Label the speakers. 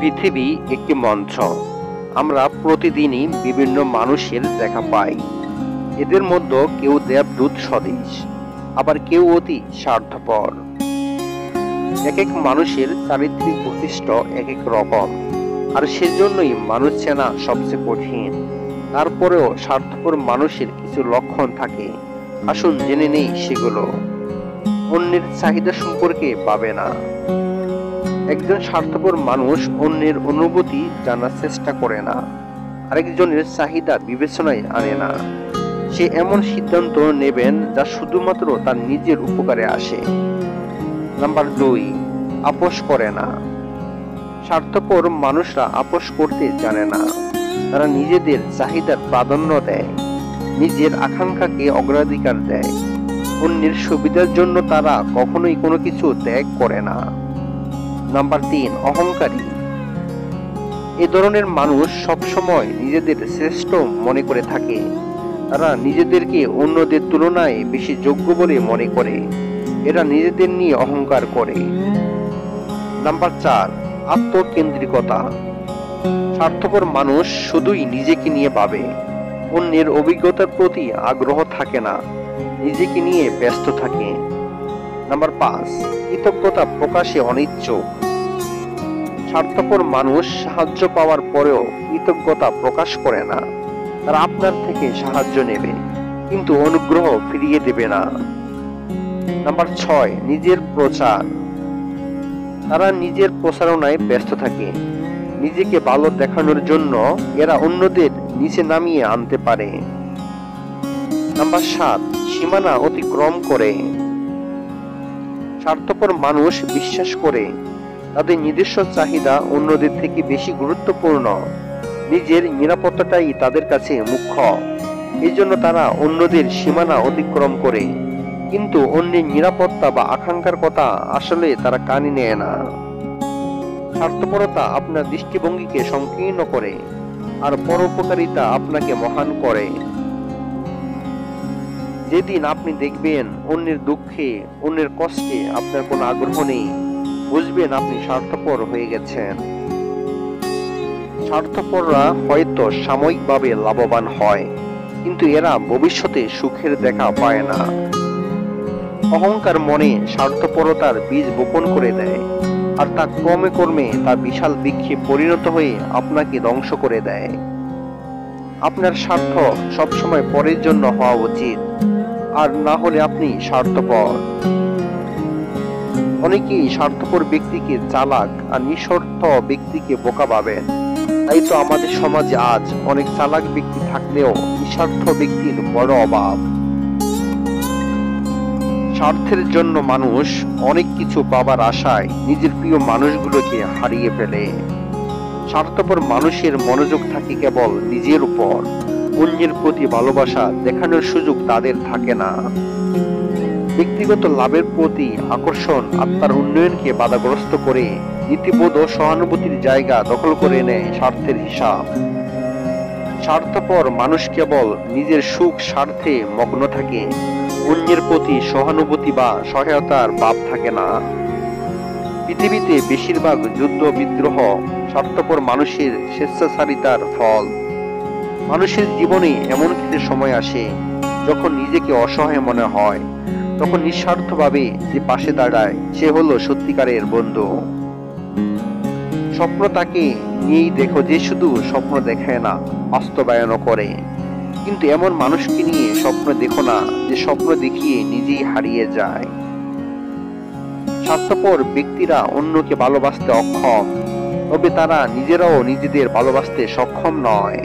Speaker 1: পৃথিবী একটি মঞ্চ। আমরা প্রতিদিনই বিভিন্ন মানুষের দেখা পাই। এদের মধ্যে কেউ দেবদূত সদৃশ, আবার কেউ অতি স্বার্থপর। এক এক মানুষের চারিত্রিক বৈশিষ্ট্য এক এক রকম, আর সেজন্যই মানুষ চেনা সবচেয়ে কঠিন। তারপরেও স্বার্থপর মানুষের কিছু লক্ষণ থাকে। আসুন জেনে নেই সেগুলো। অন্যের চাহিদা সম্পর্কে ভাবে না। একজন স্বার্থপর মানুষ অন্যের অনুভূতি জানার চেষ্টা করে না, আরেকজনের চাহিদা বিবেচনায় আনে না। সে এমন সিদ্ধান্ত নেবেন যা শুধুমাত্র তার নিজের উপকারে আসে। নাম্বার 2, আপোষ করে না। স্বার্থপর মানুষরা আপোষ করতে জানে না। তারা নিজেদের চাহিদার প্রাধান্য দেয়, নিজের আকাঙ্ক্ষাকে অগ্রাধিকার দেয়। অন্যের সুবিধার জন্য তারা কখনোই কোনো কিছু ত্যাগ করে না। নাম্বার 3, অহংকারী। এ ধরনের মানুষ সবসময় নিজেদের শ্রেষ্ঠ মনে করে থাকে। তারা নিজেদেরকে অন্যদের তুলনায় বেশি যোগ্য বলে মনে করে। এরা নিজেদের নিয়ে অহংকার করে। নাম্বার 4, আত্মকেন্দ্রিকতা। স্বার্থপর মানুষ শুধুই নিজেকে নিয়ে ভাবে। অন্যের অভিজ্ঞতার প্রতি আগ্রহ থাকে না, নিজেকে নিয়ে ব্যস্ত থাকে। নাম্বার 5, কৃতজ্ঞতা প্রকাশে অনিচ্ছুক। স্বার্থপর মানুষ সাহায্য পাওয়ার পরেও কৃতজ্ঞতা প্রকাশ করে না। তারা আপনার থেকে সাহায্য নেবে, কিন্তু অনুগ্রহ ফিরিয়ে দেবে না। নাম্বার 6, নিজের প্রচার। তারা নিজের প্রচারণায় ব্যস্ত থাকে। নিজেকে ভালো দেখানোর জন্য এরা অন্যদের নিচে নামিয়ে আনতে পারে। নাম্বার 7, সীমানা অতিক্রম করে। স্বার্থপর মানুষ বিশ্বাস করে তাদের নিজস্ব চাহিদা অন্যদের থেকে বেশি গুরুত্বপূর্ণ। নিজের নিরাপত্তাটাই তাদের কাছে মুখ্য। এই জন্য তারা অন্যদের সীমানা অতিক্রম করে, কিন্তু অন্যের নিরাপত্তা বা আকাঙ্ক্ষার কথা আসলে তারা কানে নেয় না। স্বার্থপরতা আপনার দৃষ্টিভঙ্গিকে সংকীর্ণ করে, আর পরোপকারিতা আপনাকে মহান করে। যেদিন আপনি দেখবেন অন্যের দুঃখে, অন্যের কষ্টে আপনার কোনো আগ্রহ নেই, বুঝবেন আপনি স্বার্থপর হয়ে গেছেন। স্বার্থপররা হয়তো সাময়িকভাবে লাভবান হয়, কিন্তু এরা ভবিষ্যতে সুখের দেখা পায় না। অহংকার মনে স্বার্থপরতার বীজ বপন করে দেয়, আর তা ক্রমে ক্রমে তা বিশাল বৃক্ষে পরিণত হয়ে আপনাকে ধ্বংস করে দেয়। আপনার স্বার্থ সবসময় পরের জন্য হওয়া উচিত, আর না হলে আপনি স্বার্থপর। অনেকেই স্বার্থপর ব্যক্তিকে চালাক আর নিঃস্বার্থ ব্যক্তিকে বোকা ভাবেন। তাই তো আমাদের সমাজে আজ অনেক চালাক ব্যক্তি থাকলেও নিঃস্বার্থ ব্যক্তির বড় অভাব। স্বার্থের জন্য মানুষ অনেক কিছু পাবার আশায় নিজের প্রিয় মানুষগুলোকে হারিয়ে ফেলে। স্বার্থপর মানুষের মনোযোগ থাকে কেবল নিজের উপর। অন্যের প্রতি ভালোবাসা দেখানোর সুযোগ তাদের থাকে না। ব্যক্তিগত লাভের প্রতি আকর্ষণ আত্মার উন্নয়নকে বাধাগ্রস্ত করে নীতিবোধ ও সহানুভূতির জায়গা দখল করে নেয় স্বার্থের হিসাব। স্বার্থপর মানুষ কেবল নিজের সুখ স্বার্থে মগ্ন থাকে। অন্যের প্রতি সহানুভূতি বা সহায়তার ভাব থাকে না। পৃথিবীতে বেশিরভাগ যুদ্ধ বিদ্রোহ স্বার্থপর মানুষের স্বেচ্ছাচারিতার ফল। মানুষের জীবনে এমন কিছু সময় আসে যখন নিজেকে অসহায় মনে হয়, তখন নিঃস্বার্থভাবে যে পাশে দাঁড়ায় সে হলো সত্যিকারের বন্ধু। স্বপ্ন তাকে নিয়েই দেখো যে শুধু স্বপ্ন দেখায় না, বাস্তবায়নও করে। কিন্তু এমন মানুষকে নিয়ে স্বপ্ন দেখো না যে স্বপ্ন দেখিয়ে নিজেই হারিয়ে যায়। স্বার্থপর ব্যক্তিরা অন্যকে ভালোবাসতে অক্ষম, তবে তারা নিজেরাও নিজেদের ভালোবাসতে সক্ষম নয়।